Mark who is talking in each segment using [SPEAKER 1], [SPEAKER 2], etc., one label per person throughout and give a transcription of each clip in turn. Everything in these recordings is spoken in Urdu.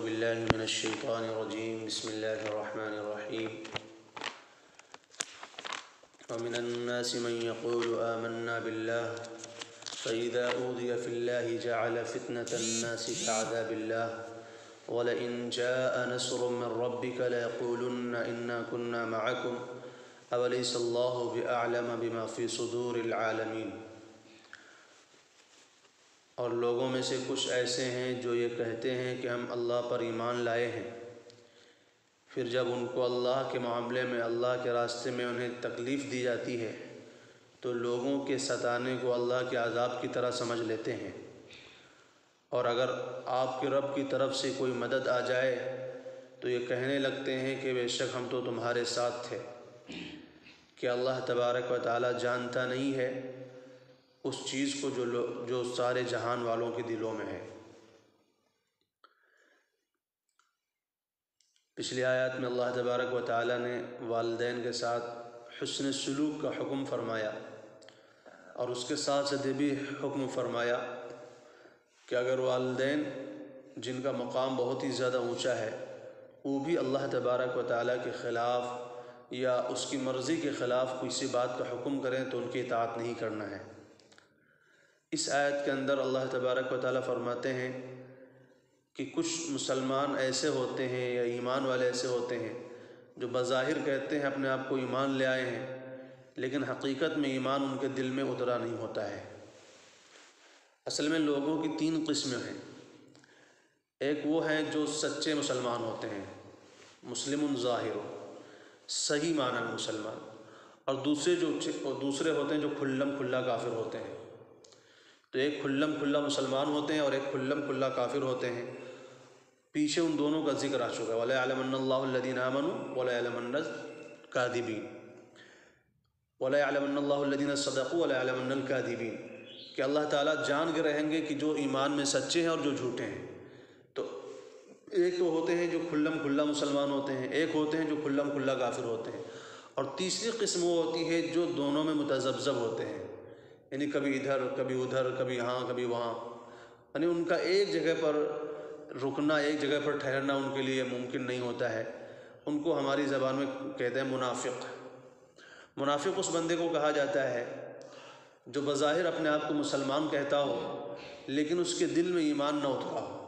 [SPEAKER 1] باللہ من الشیطان الرجیم بسم اللہ الرحمن الرحیم ومن الناس من يقول آمنا بالله فإذا أوذي في الله جعل فتنة الناس كعذاب الله ولئن جاء نصر من ربك ليقولن إنا كنا معكم أوليس الله بأعلم بما في صدور العالمين۔ اور لوگوں میں سے کچھ ایسے ہیں جو یہ کہتے ہیں کہ ہم اللہ پر ایمان لائے ہیں، پھر جب ان کو اللہ کے معاملے میں اللہ کے راستے میں انہیں تکلیف دی جاتی ہے تو لوگوں کے ستانے کو اللہ کے عذاب کی طرح سمجھ لیتے ہیں، اور اگر آپ کے رب کی طرف سے کوئی مدد آ جائے تو یہ کہنے لگتے ہیں کہ بے شک ہم تو تمہارے ساتھ تھے۔ کہ اللہ تبارک و تعالی جانتا نہیں ہے اس چیز کو جو سارے جہان والوں کے دلوں میں ہے۔ پچھلی آیات میں اللہ تبارک و تعالی نے والدین کے ساتھ حسن سلوک کا حکم فرمایا، اور اس کے ساتھ ساتھ یہ بھی حکم فرمایا کہ اگر والدین جن کا مقام بہت ہی زیادہ اونچا ہے وہ بھی اللہ تبارک و تعالی کے خلاف یا اس کی مرضی کے خلاف کسی بات کا حکم کریں تو ان کی اطاعت نہیں کرنا ہے۔ اس آیت کے اندر اللہ تبارک و تعالی فرماتے ہیں کہ کچھ مسلمان ایسے ہوتے ہیں یا ایمان والے ایسے ہوتے ہیں جو بظاہر کہتے ہیں اپنے آپ کو ایمان لے آئے ہیں، لیکن حقیقت میں ایمان ان کے دل میں اترا نہیں ہوتا ہے۔ اصل میں لوگوں کی تین قسمیں ہیں۔ ایک وہ ہیں جو سچے مسلمان ہوتے ہیں، مسلم ظاہر، صحیح معنی میں مسلمان، اور دوسرے ہوتے ہیں جو کھلم کھلا کافر ہوتے ہیں۔ تو ایک کھلم کھلا مسلمان ہوتے ہیں اور ایک کھلم کھلا کافر ہوتے ہیں۔ پیچھے ان دونوں کا ذکر آ چکا ہے، وَلَيَعْلَمَنَّ اللَّهُ الَّذِينَ آمَنُوا وَلَيَعْلَمَنَّ الْكَاذِبِينَ، وَلَيَعْلَمَنَّ اللَّهُ الَّذِينَ صَدَقُوا وَلَيَعْلَمَنَّ الْكَاذِبِينَ، کہ اللہ تعالیٰ جان کے رہیں گے کہ جو ایمان میں سچے ہیں اور جو جھوٹے ہیں۔ تو ایک تو ہوتے ہیں جو کھلم کھلا مسلمان ہوتے ہیں، ایک ہوتے ہیں جو کھلم کھلا کافر ہوتے ہیں، اور تیسری قسم وہ ہوتی ہے جو دونوں میں متذبذب ہوتے ہیں، یعنی کبھی ادھر کبھی ادھر، کبھی ہاں کبھی وہاں، یعنی ان کا ایک جگہ پر رکنا، ایک جگہ پر ٹھہرنا ان کے لیے ممکن نہیں ہوتا ہے۔ ان کو ہماری زبان میں کہتے ہیں منافق۔ منافق اس بندے کو کہا جاتا ہے جو بظاہر اپنے آپ کو مسلمان کہتا ہو لیکن اس کے دل میں ایمان نہ اترا ہو،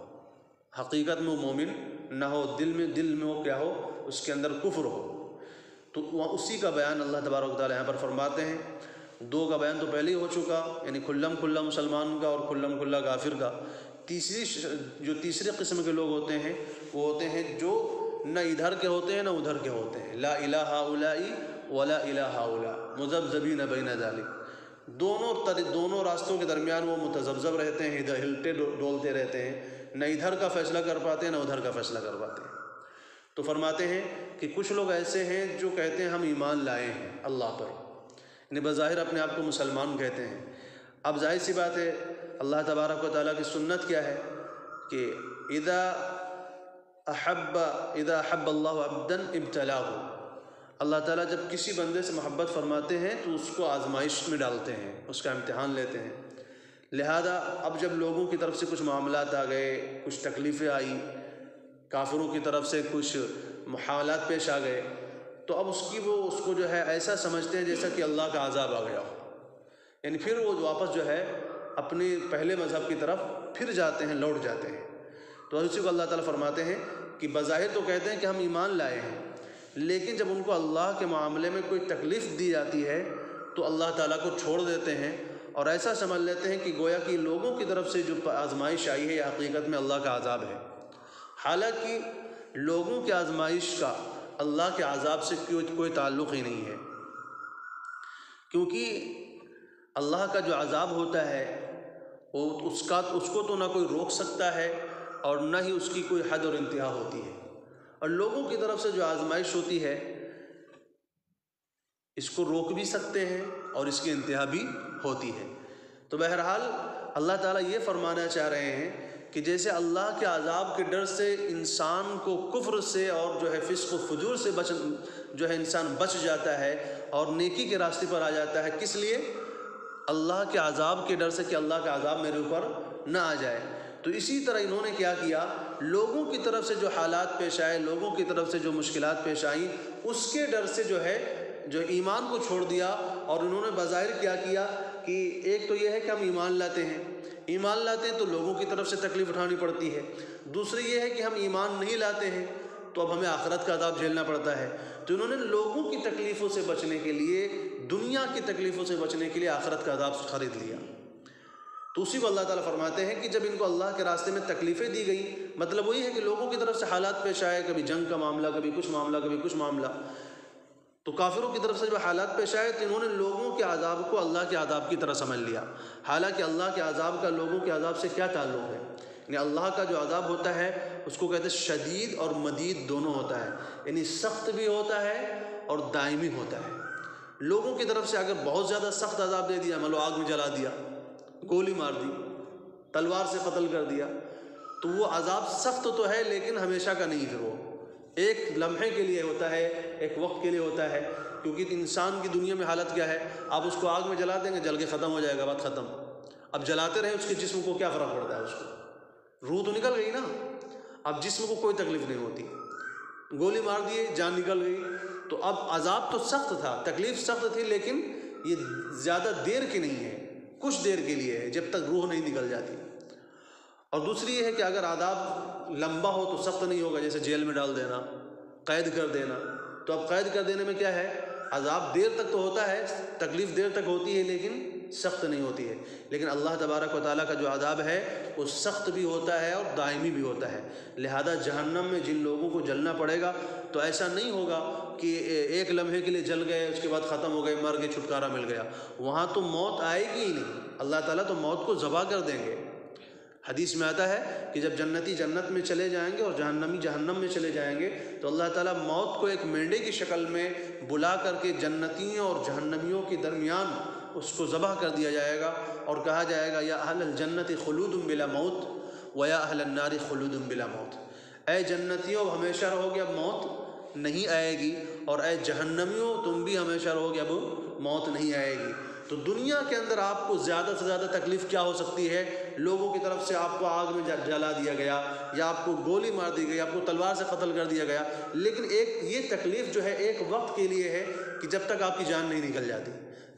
[SPEAKER 1] حقیقت میں وہ مومن نہ ہو، دل میں وہ کیا ہو، اس کے اندر کفر ہو۔ تو اسی کا بیان اللہ تبارک و تعالیٰ یہاں پر فرماتے ہیں۔ دو کا بیان تو پہلے ہی ہو چکا، یعنی کھلم کھلا مسلمان کا اور کھلم کھلا کافر کا۔ تیسری قسم کے لوگ ہوتے ہیں وہ ہوتے ہیں جو نہ ادھر کے ہوتے ہیں نہ ادھر کے ہوتے ہیں، لا الہ ہؤلاء ولا الہ ہؤلاء مذبذبین بین ذلک، دونوں راستوں کے درمیان وہ متذبذب رہتے ہیں، ادھر ہلتے ڈولتے رہتے ہیں، نہ ادھر کا فیصلہ کر پاتے ہیں نہ ادھر کا فیصلہ کر پاتے ہیں۔ تو فرماتے ہیں کہ کچھ لوگ ایسے ہیں جو کہتے ہیں ہم ایمان لائے ہیں اللہ پر، یعنی بظاہر اپنے آپ کو مسلمان کہتے ہیں۔ اب ظاہر سی بات ہے اللہ تبارک و تعالیٰ کی سنت کیا ہے کہ اذا احب اللہ عبدا ابتلاہ، اللہ تعالیٰ جب کسی بندے سے محبت فرماتے ہیں تو اس کو آزمائش میں ڈالتے ہیں، اس کا امتحان لیتے ہیں۔ لہذا اب جب لوگوں کی طرف سے کچھ معاملات آ گئے، کچھ تکلیفیں آئی، کافروں کی طرف سے کچھ محالات پیش آ گئے، تو اب اس کو جو ہے ایسا سمجھتے ہیں جیسا کہ اللہ کا عذاب آ گیا ہو، یعنی پھر وہ واپس جو ہے اپنے پہلے مذہب کی طرف پھر جاتے ہیں، لوٹ جاتے ہیں۔ تو اسی کو اللہ تعالیٰ فرماتے ہیں کہ بظاہر تو کہتے ہیں کہ ہم ایمان لائے ہیں، لیکن جب ان کو اللہ کے معاملے میں کوئی تکلیف دی جاتی ہے تو اللہ تعالیٰ کو چھوڑ دیتے ہیں اور ایسا سمجھ لیتے ہیں کہ گویا کہ لوگوں کی طرف سے جو آزمائش آئی ہے یہ حقیقت میں اللہ کا عذاب ہے، حالانکہ لوگوں کی آزمائش کا اللہ کے عذاب سے کوئی تعلق ہی نہیں ہے، کیونکہ اللہ کا جو عذاب ہوتا ہے اس کو تو نہ کوئی روک سکتا ہے اور نہ ہی اس کی کوئی حد اور انتہا ہوتی ہے، اور لوگوں کی طرف سے جو آزمائش ہوتی ہے اس کو روک بھی سکتے ہیں اور اس کی انتہا بھی ہوتی ہے۔ تو بہرحال اللہ تعالیٰ یہ فرمانا چاہ رہے ہیں کہ جیسے اللہ کے عذاب کے ڈر سے انسان کو کفر سے اور جو ہے فسق و فجور سے انسان بچ جاتا ہے اور نیکی کے راستے پر آ جاتا ہے، کس لیے؟ اللہ کے عذاب کے ڈر سے کہ اللہ کا عذاب میرے اوپر نہ آ جائے۔ تو اسی طرح انہوں نے کیا کیا لوگوں کی طرف سے جو حالات پیش آئے، لوگوں کی طرف سے جو مشکلات پیش آئیں، اس کے ڈر سے جو ایمان کو چھوڑ دیا، اور انہوں نے بظاہر کیا کہ ایک تو یہ ہے کہ ہم ایمان لاتے ہیں تو لوگوں کی طرف سے تکلیف اٹھانی پڑتی ہے، دوسری یہ ہے کہ ہم ایمان نہیں لاتے ہیں تو اب ہمیں آخرت کا عذاب جھیلنا پڑتا ہے۔ تو انہوں نے لوگوں کی تکلیفوں سے بچنے کے لیے، دنیا کی تکلیفوں سے بچنے کے لیے آخرت کا عذاب خرید لیا۔ تو اسی کو اللہ تعالیٰ فرماتے ہیں کہ جب ان کو اللہ کے راستے میں تکلیفیں دی گئیں، مطلب وہی ہے کہ لوگوں کی طرف سے حالات پیش آئے، کبھی جنگ کا معاملہ، کبھی کچھ معاملہ، تو کافروں کی طرف سے جو حالات پیش آئے تو انہوں نے لوگوں کے عذاب کو اللہ کے عذاب کی طرح سمجھ لیا، حالانکہ اللہ کے عذاب کا لوگوں کے عذاب سے کیا تعلق ہے؟ یعنی اللہ کا جو عذاب ہوتا ہے اس کو کہتے ہیں شدید اور مدید دونوں ہوتا ہے، یعنی سخت بھی ہوتا ہے اور دائمی ہوتا ہے۔ لوگوں کی طرف سے اگر بہت زیادہ سخت عذاب دے دیا، مطلب آگ میں جلا دیا، گولی مار دی، تلوار سے قتل کر دیا، تو وہ عذاب سخت تو ہے لیکن ہمیشہ کا نہیں، پھر وہ ایک لمحے کے لیے ہوتا ہے، ایک وقت کے لیے ہوتا ہے، کیونکہ انسان کی دنیا میں حالت کیا ہے، آپ اس کو آگ میں جلا دیں گے، جل کے ختم ہو جائے گا، بات ختم۔ اب جلاتے رہیں اس کے جسم کو کیا فرق پڑتا ہے؟ اس کو روح تو نکل گئی نا، اب جسم کو کوئی تکلیف نہیں ہوتی، گولی مار دیے، جان نکل گئی۔ تو اب عذاب تو سخت تھا، تکلیف سخت تھی، لیکن یہ زیادہ دیر کی نہیں ہے، کچھ دیر کے لیے ہے، جب تک روح نہیں نکل جاتی۔ اور دوسری یہ ہے کہ اگر عذاب لمبا ہو تو سخت نہیں ہوگا، جیسے جیل میں ڈال دینا، قید کر دینا۔ تو اب قید کر دینے میں کیا ہے، عذاب دیر تک تو ہوتا ہے، تکلیف دیر تک ہوتی ہے لیکن سخت نہیں ہوتی ہے۔ لیکن اللہ تبارک و تعالیٰ کا جو عذاب ہے وہ سخت بھی ہوتا ہے اور دائمی بھی ہوتا ہے۔ لہذا جہنم میں جن لوگوں کو جلنا پڑے گا تو ایسا نہیں ہوگا کہ ایک لمحے کے لیے جل گئے، اس کے بعد ختم ہو گئے، مر گئے، چھٹکارا مل گیا۔ وہاں تو موت آئے گی ہی نہیں، اللہ تعالیٰ تو موت کو ذبح کر دیں گے۔ حدیث میں آتا ہے کہ جب جنتی جنت میں چلے جائیں گے اور جہنمی جہنم میں چلے جائیں گے تو اللہ تعالیٰ موت کو ایک مینڈے کی شکل میں بلا کر کے جنتیوں اور جہنمیوں کے درمیان اس کو ذبح کر دیا جائے گا، اور کہا جائے گا یا اہل الجنت خلود بلا موت و یا اہل النار خلود بلا موت، اے جنتیوں ہمیشہ رہو گے، اب موت نہیں آئے گی، اور اے جہنمیوں تم بھی ہمیشہ رہو گے، اب موت نہیں آئے گی۔ تو دنیا کے اندر آپ کو زیادہ سے زیادہ تکلیف کیا ہو سکتی ہے؟ لوگوں کی طرف سے آپ کو آگ میں جلا دیا گیا، یا آپ کو گولی مار دی گئی، آپ کو تلوار سے قتل کر دیا گیا، لیکن ایک یہ تکلیف جو ہے ایک وقت کے لیے ہے کہ جب تک آپ کی جان نہیں نکل جاتی۔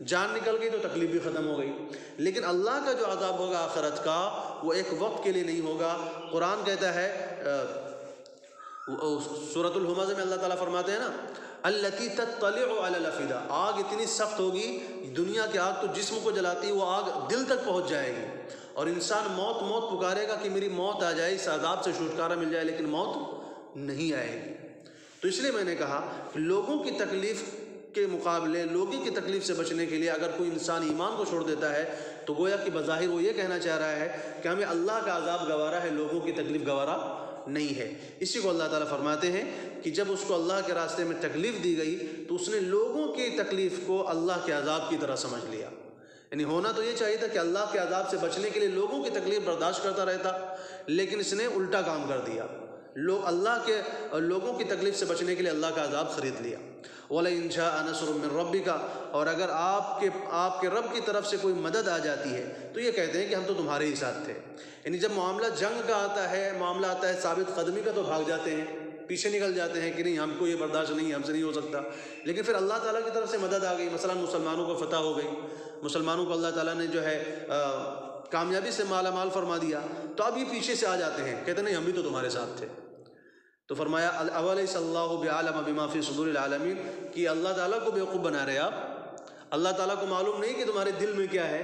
[SPEAKER 1] جان نکل گئی تو تکلیف بھی ختم ہو گئی، لیکن اللہ کا جو عذاب ہوگا آخرت کا وہ ایک وقت کے لیے نہیں ہوگا۔ قرآن کہتا ہے سورۃ الہمزہ میں اللہ تعالیٰ فرماتے ہیں نا التی تطلع علی الافئدہ، آگ اتنی سخت ہوگی، دنیا کی آگ تو جسم کو جلاتی، وہ آگ دل تک پہنچ جائے گی، اور انسان موت موت پکارے گا کہ میری موت آ جائے، اس عذاب سے چھٹکارا مل جائے، لیکن موت نہیں آئے گی۔ تو اس لیے میں نے کہا کہ لوگوں کی تکلیف کے مقابلے، لوگوں کی تکلیف سے بچنے کے لیے اگر کوئی انسان ایمان کو چھوڑ دیتا ہے تو گویا کہ بظاہر وہ یہ کہنا چاہ رہا ہے کہ ہمیں اللہ کا عذاب گوارا ہے، لوگوں کی تکلیف گوارا نہیں ہے۔ اسی کو اللہ تعالیٰ فرماتے ہیں کہ جب اس کو اللہ کے راستے میں تکلیف دی گئی تو اس نے لوگوں کی تکلیف کو اللہ کے عذاب کی طرح سمجھ لیا۔ یعنی ہونا تو یہ چاہیے تھا کہ اللہ کے عذاب سے بچنے کے لیے لوگوں کی تکلیف برداشت کرتا رہتا، لیکن اس نے الٹا کام کر دیا، لوگوں کی تکلیف سے بچنے کے لیے اللہ کا عذاب خرید لیا۔ وَلَئِن جَاءَ نَصْرٌ مِّن رَّبِّكَ، اور اگر آپ کے رب کی طرف سے کوئی مدد آ جاتی ہے تو یہ کہتے ہیں کہ ہم تو تمہارے ہی ساتھ تھے۔ یعنی جب معاملہ جنگ کا آتا ہے، معاملہ آتا ہے ثابت قدمی کا، تو بھاگ جاتے ہیں، پیچھے نکل جاتے ہیں کہ نہیں ہم کو یہ برداشت نہیں، ہم سے نہیں ہو سکتا۔ لیکن پھر اللہ تعالیٰ کی طرف سے مدد آ گئی، مثلا مسلمانوں کو فتح ہو گئی، مسلمانوں کو اللہ تعالیٰ نے جو ہے کامیابی سے مالا مال فرما دیا، تو اب یہ پیچھے سے آ جاتے ہیں، کہتے نہیں ہم بھی تو تمہارے ساتھ تھے۔ تو فرمایا اولیس اللہ بعالم بما فی صدور العالمین، کہ اللہ تعالیٰ کو بیوقوف بنا رہے آپ، اللہ تعالیٰ کو معلوم نہیں کہ تمہارے دل میں کیا ہے؟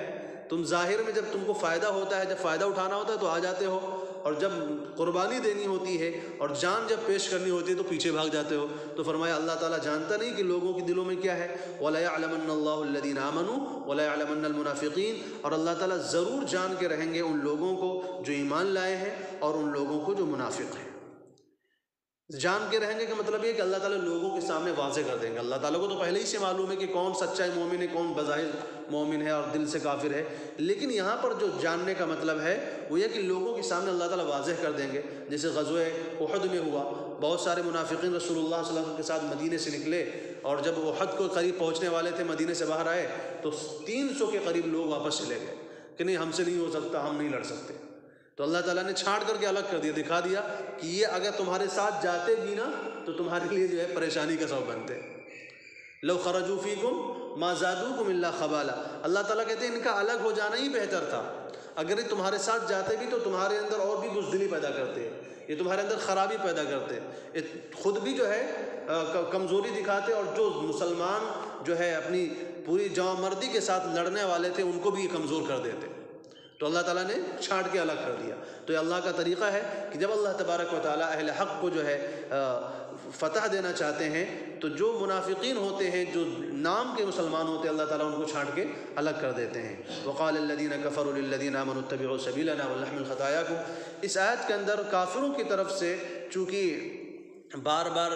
[SPEAKER 1] تم ظاہر میں جب تم کو فائدہ ہوتا ہے، جب فائدہ اٹھانا ہوتا ہے تو آ جاتے ہو، اور جب قربانی دینی ہوتی ہے اور جان جب پیش کرنی ہوتی ہے تو پیچھے بھاگ جاتے ہو۔ تو فرمایا اللہ تعالیٰ جانتا نہیں کہ لوگوں کے دلوں میں کیا ہے؟ وَلَيَعْلَمَنَّ اللَّهُ الَّذِينَ آمَنُوا وَلَيَعْلَمَنَّ الْمُنَافِقِينَ، اور اللہ تعالیٰ ضرور جان کے رہیں گے ان لوگوں کو جو ایمان لائے ہیں اور ان لوگوں کو جو منافق ہیں۔ جان کے رہیں گے کا مطلب یہ کہ اللہ تعالیٰ لوگوں کے سامنے واضح کر دیں گے۔ اللہ تعالیٰ کو تو پہلے ہی سے معلوم ہے کہ کون سچا مومن ہے، کون بظاہر مومن ہے اور دل سے کافر ہے، لیکن یہاں پر جو جاننے کا مطلب ہے وہ یہ کہ لوگوں کے سامنے اللہ تعالیٰ واضح کر دیں گے۔ جیسے غزوہ احد میں ہوا، بہت سارے منافقین رسول اللہ صلی اللہ علیہ وسلم کے ساتھ مدینے سے نکلے، اور جب احد کو قریب پہنچنے والے تھے، مدینے سے باہر آئے تو 300 کے قریب لوگ واپس چلے گئے کہ نہیں ہم سے نہیں ہو سکتا، ہم نہیں لڑ سکتے۔ تو اللہ تعالیٰ نے چھانٹ کر کے الگ کر دیا، دکھا دیا کہ یہ اگر تمہارے ساتھ جاتے بھی نا تو تمہارے لیے جو ہے پریشانی کا سبب بنتے۔ لو خرجوا فیکم ما زادوکم الا خبالا، اللہ تعالیٰ کہتے ہیں ان کا الگ ہو جانا ہی بہتر تھا، اگر یہ تمہارے ساتھ جاتے بھی تو تمہارے اندر اور بھی بزدلی پیدا کرتے، یہ تمہارے اندر خرابی پیدا کرتے، یہ خود بھی جو ہے کمزوری دکھاتے، اور جو مسلمان جو ہے اپنی پوری جواں مردی کے ساتھ لڑنے والے تھے ان کو بھی یہ کمزور کر دیتے۔ تو اللہ تعالیٰ نے چھانٹ کے الگ کر دیا۔ تو یہ اللہ کا طریقہ ہے کہ جب اللہ تبارک و تعالیٰ اہل حق کو جو ہے فتح دینا چاہتے ہیں تو جو منافقین ہوتے ہیں، جو نام کے مسلمان ہوتے ہیں، اللہ تعالیٰ ان کو چھانٹ کے الگ کر دیتے ہیں۔ وقال الذین کفروا للذین آمنوا اتبعوا سبیلنا ولنحمل خطایاکم، اس آیت کے اندر کافروں کی طرف سے چونکہ بار بار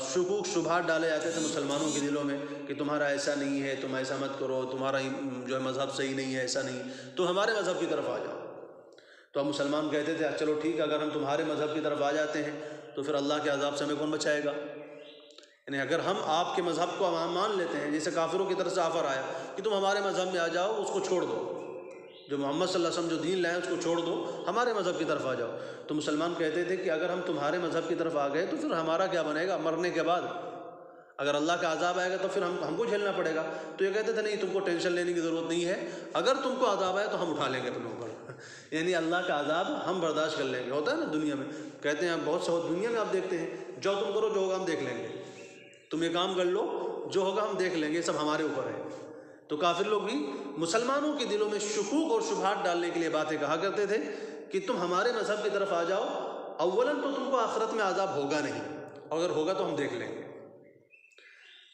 [SPEAKER 1] شکوک شبہات ڈالے جاتے تھے مسلمانوں کے دلوں میں کہ تمہارا ایسا نہیں ہے، تم ایسا مت کرو، تمہارا جو ہے مذہب صحیح نہیں ہے، ایسا نہیں، تو ہمارے مذہب کی طرف آ جاؤ۔ تو اب مسلمان کہتے تھے چلو ٹھیک ہے، اگر ہم تمہارے مذہب کی طرف آ جاتے ہیں تو پھر اللہ کے عذاب سے ہمیں کون بچائے گا؟ یعنی اگر ہم آپ کے مذہب کو مان لیتے ہیں، جیسے کافروں کی طرف سے آفر آیا کہ تم ہمارے مذہب میں آ جاؤ، اس کو چھوڑ دو، جو محمد صلی اللہ علیہ وسلم جو دین لائے اس کو چھوڑ دو، ہمارے مذہب کی طرف آ جاؤ، تو مسلمان کہتے تھے کہ اگر ہم تمہارے مذہب کی طرف آ گئے تو پھر ہمارا کیا بنے گا مرنے کے بعد؟ اگر اللہ کا عذاب آئے گا تو پھر ہم کو جھیلنا پڑے گا۔ تو یہ کہتے تھے نہیں، تم کو ٹینشن لینے کی ضرورت نہیں ہے، اگر تم کو عذاب آئے تو ہم اٹھا لیں گے تم اوپر، یعنی اللہ کا عذاب ہم برداشت کر لیں گے۔ ہوتا ہے نا دنیا میں، کہتے ہیں بہت سے دنیا میں آپ دیکھتے ہیں، جو تم کرو جو ہوگا ہم دیکھ لیں گے، تم یہ کام کر لو جو ہوگا ہم دیکھ لیں گے، سب ہمارے اوپر ہے۔ تو کافر لوگ بھی مسلمانوں کے دلوں میں شکوک اور شبہات ڈالنے کے لیے باتیں کہا کرتے تھے کہ تم ہمارے مذہب کی طرف آ جاؤ، اولاً تو تم کو آخرت میں عذاب ہوگا نہیں، اگر ہوگا تو ہم دیکھ لیں گے۔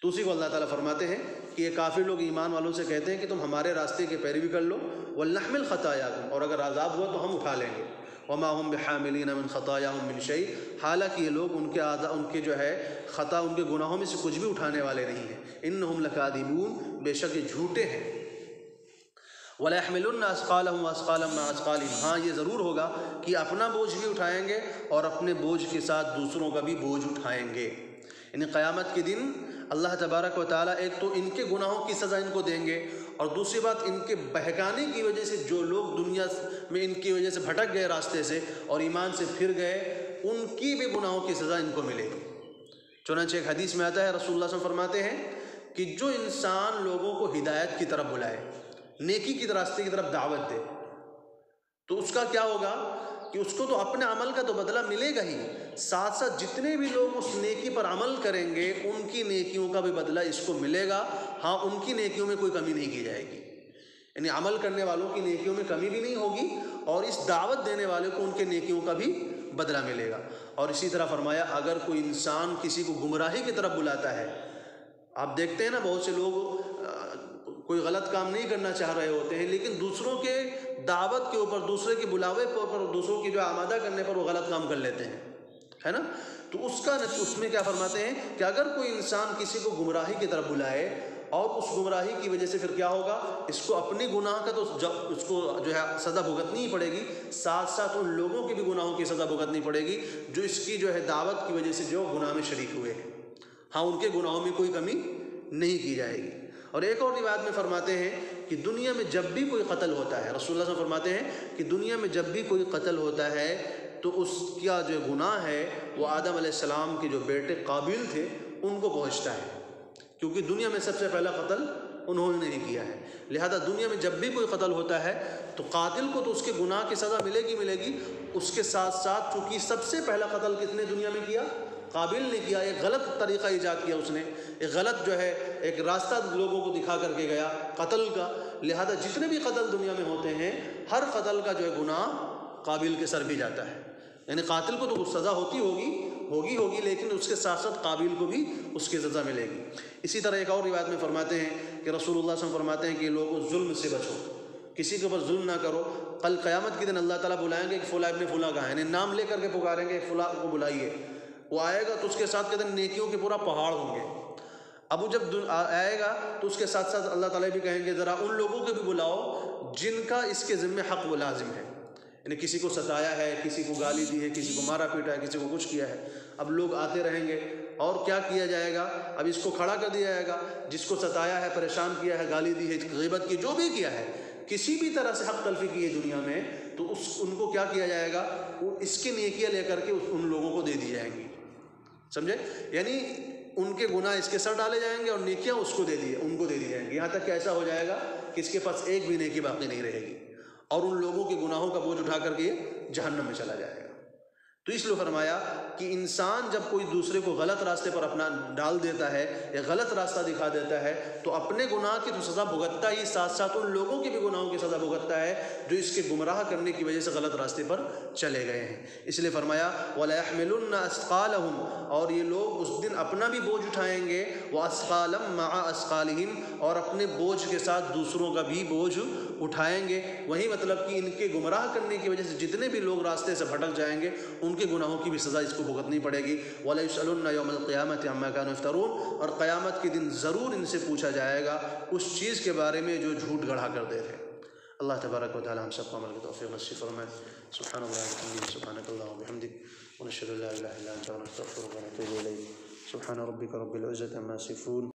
[SPEAKER 1] تو اسی کو اللہ تعالیٰ فرماتے ہیں کہ یہ کافر لوگ ایمان والوں سے کہتے ہیں کہ تم ہمارے راستے کی پیروی کر لو، وَلْنَحْمِلْ خَطَايَاكُمْ، اور اگر عذاب ہوا تو ہم اٹھا لیں گے، وَمَا هُمْ بِحَامِلِينَ مِنْ خَطَايَاهُمْ مِنْ شَيْءٍ، حالانکہ یہ لوگ ان کے جو ہے خطا، ان کے گناہوں میں سے کچھ بھی اٹھانے والے نہیں ہیں، إِنَّهُمْ لَكَاذِبُونَ، بے شک یہ جھوٹے ہیں۔ وَلَيَحْمِلُنَّ أَثْقَالَهُمْ وَأَثْقَالًا مَعَ أَثْقَالِهِمْ، ہاں یہ ضرور ہوگا کہ اپنا بوجھ بھی اٹھائیں گے اور اپنے بوجھ کے ساتھ دوسروں کا بھی بوجھ اٹھائیں گے۔ یعنی قیامت کے دن اللہ تبارک و تعالیٰ ایک تو ان کے گناہوں کی سزا ان کو دیں گے، اور دوسری بات ان کے بہکانے کی وجہ سے جو لوگ دنیا میں ان کی وجہ سے بھٹک گئے راستے سے اور ایمان سے پھر گئے، ان کی بھی گناہوں کی سزا ان کو ملے گی۔ چنانچہ ایک حدیث میں آتا ہے، رسول اللہ صلی اللہ علیہ وسلم فرماتے ہیں کہ جو انسان لوگوں کو ہدایت کی طرف بلائے، نیکی کی راستے کی طرف دعوت دے، تو اس کا کیا ہوگا کہ اس کو تو اپنے عمل کا تو بدلہ ملے گا ہی، ساتھ ساتھ جتنے بھی لوگ اس نیکی پر عمل کریں گے ان کی نیکیوں کا بھی بدلہ اس کو ملے گا۔ ہاں، ان کی نیکیوں میں کوئی کمی نہیں کی جائے گی، یعنی عمل کرنے والوں کی نیکیوں میں کمی بھی نہیں ہوگی، اور اس دعوت دینے والے کو ان کے نیکیوں کا بھی بدلہ ملے گا۔ اور اسی طرح فرمایا اگر کوئی انسان کسی کو گمراہی کی طرف بلاتا ہے، آپ دیکھتے ہیں نا بہت سے لوگ کوئی غلط کام نہیں کرنا چاہ رہے ہوتے ہیں، لیکن دوسروں کے دعوت کے اوپر، دوسرے کے بلاوے کے اوپر، دوسروں کی جو آمادہ کرنے پر وہ غلط کام کر لیتے ہیں، ہے نا؟ تو اس میں کیا فرماتے ہیں کہ اگر کوئی انسان کسی کو گمراہی کی طرف بلائے اور اس گمراہی کی وجہ سے پھر کیا ہوگا، اس کو اپنی گناہ کا تو اس کو جو ہے سزا بھگتنی ہی پڑے گی، ساتھ ساتھ ان لوگوں کی بھی گناہوں کی سزا بھگتنی پڑے گی جو اس کی جو ہے دعوت کی وجہ سے جو گناہ میں شریک ہوئے ہیں۔ ہاں، ان کے گناہوں میں کوئی کمی نہیں کی جائے گی۔ اور ایک اور روایت میں فرماتے ہیں کہ دنیا میں جب بھی کوئی قتل ہوتا ہے، رسول اللہ صلی اللہ علیہ وسلم فرماتے ہیں کہ دنیا میں جب بھی کوئی قتل ہوتا ہے تو اس کا جو گناہ ہے وہ آدم علیہ السلام کے جو بیٹے قابیل تھے ان کو پہنچتا ہے، کیونکہ دنیا میں سب سے پہلا قتل انہوں نے نہیں کیا ہے، لہذا دنیا میں جب بھی کوئی قتل ہوتا ہے تو قاتل کو تو اس کے گناہ کی سزا ملے گی، اس کے ساتھ ساتھ چونکہ سب سے پہلا قتل کس نے دنیا میں کیا؟ قابل نے کیا، ایک غلط طریقہ ایجاد کیا اس نے، ایک غلط جو ہے ایک راستہ لوگوں کو دکھا کر کے گیا قتل کا، لہذا جتنے بھی قتل دنیا میں ہوتے ہیں ہر قتل کا جو ہے گناہ قابل کے سر بھی جاتا ہے، یعنی قاتل کو تو سزا ہوگی لیکن اس کے ساتھ ساتھ قابل کو بھی اس کی سزا ملے گی۔ اسی طرح ایک اور روایت میں فرماتے ہیں کہ رسول اللہ صلی اللہ علیہ وسلم فرماتے ہیں کہ لوگوں ظلم سے بچو، کسی کے اوپر ظلم نہ کرو، کل قیامت کے دن اللہ تعالیٰ بلائیں گے کہ فلاں ابن فلاں کہاں ہے، یعنی نام لے کر کے پکاریں گے فلاں کو بلائیے، وہ آئے گا تو اس کے ساتھ کہتے ہیں نیکیوں کے پورا پہاڑ ہوں گے، اب وہ جب آئے گا تو اس کے ساتھ ساتھ اللہ تعالیٰ بھی کہیں گے ذرا ان لوگوں کو بھی بلاؤ جن کا اس کے ذمہ حق و لازم ہے، یعنی کسی کو ستایا ہے، کسی کو گالی دی ہے، کسی کو مارا پیٹا ہے، کسی کو کچھ کیا ہے، اب لوگ آتے رہیں گے اور کیا کیا جائے گا، اب اس کو کھڑا کر دیا جائے گا، جس کو ستایا ہے، پریشان کیا ہے، گالی دی ہے، غیبت کی، جو بھی کیا ہے، کسی بھی طرح سے حق تلفی کی ہے دنیا میں تو ان کو کیا کیا جائے گا، اس کی نیکیاں لے کر کے ان لوگوں کو دے دی جائیں گی، سمجھے؟ یعنی ان کے گناہ اس کے سر ڈالے جائیں گے اور نیکیاں اس کو ان کو دے دی جائیں گی، یہاں تک کہ ایسا ہو جائے گا کہ اس کے پاس ایک بھی نیکی باقی نہیں رہے گی اور ان لوگوں کے گناہوں کا بوجھ اٹھا کر کے جہنم میں چلا جائے گا۔ تو اس لیے فرمایا کہ انسان جب کوئی دوسرے کو غلط راستے پر اپنا ڈال دیتا ہے یا غلط راستہ دکھا دیتا ہے تو اپنے گناہ کی تو سزا بھگتتا ہی، ساتھ ساتھ ان لوگوں کی بھی گناہوں کی سزا بھگتتا ہے جو اس کے گمراہ کرنے کی وجہ سے غلط راستے پر چلے گئے ہیں۔ اس لیے فرمایا وَلَيَحْمِلُنَّ أَثْقَالَهُمْ، اور یہ لوگ اس دن اپنا بھی بوجھ اٹھائیں گے، وَأَثْقَالًا مَعَ أَثْقَالِهِمْ، اور اپنے بوجھ کے ساتھ دوسروں کا بھی بوجھ اٹھائیں گے۔ وہی مطلب کہ ان کے گمراہ کرنے کی وجہ سے جتنے بھی لوگ راستے سے بھٹک جائیں گے ان کے گناہوں کی بھی سزا اس کو بھگتنی پڑے گی۔ وَلَيُسْأَلُنَّ يَوْمَ الْقِيَامَةِ عَمَّا كَانُوا يَفْتَرُونَ، اور قیامت کے دن ضرور ان سے پوچھا جائے گا اس چیز کے بارے میں جو جھوٹ گڑھا کرتے تھے۔ اللہ تبارک و تعالی ہم سب کو عمل کی توفیق نصیب فرمائے۔ سبحان اللہ وبحمدہ، سبحانک اللہم وبحمدک، ونشہد ان لا الہ الا انت، ونستغفرک ونتوب الیک۔ سبحان ربک رب العزة عما یصفون،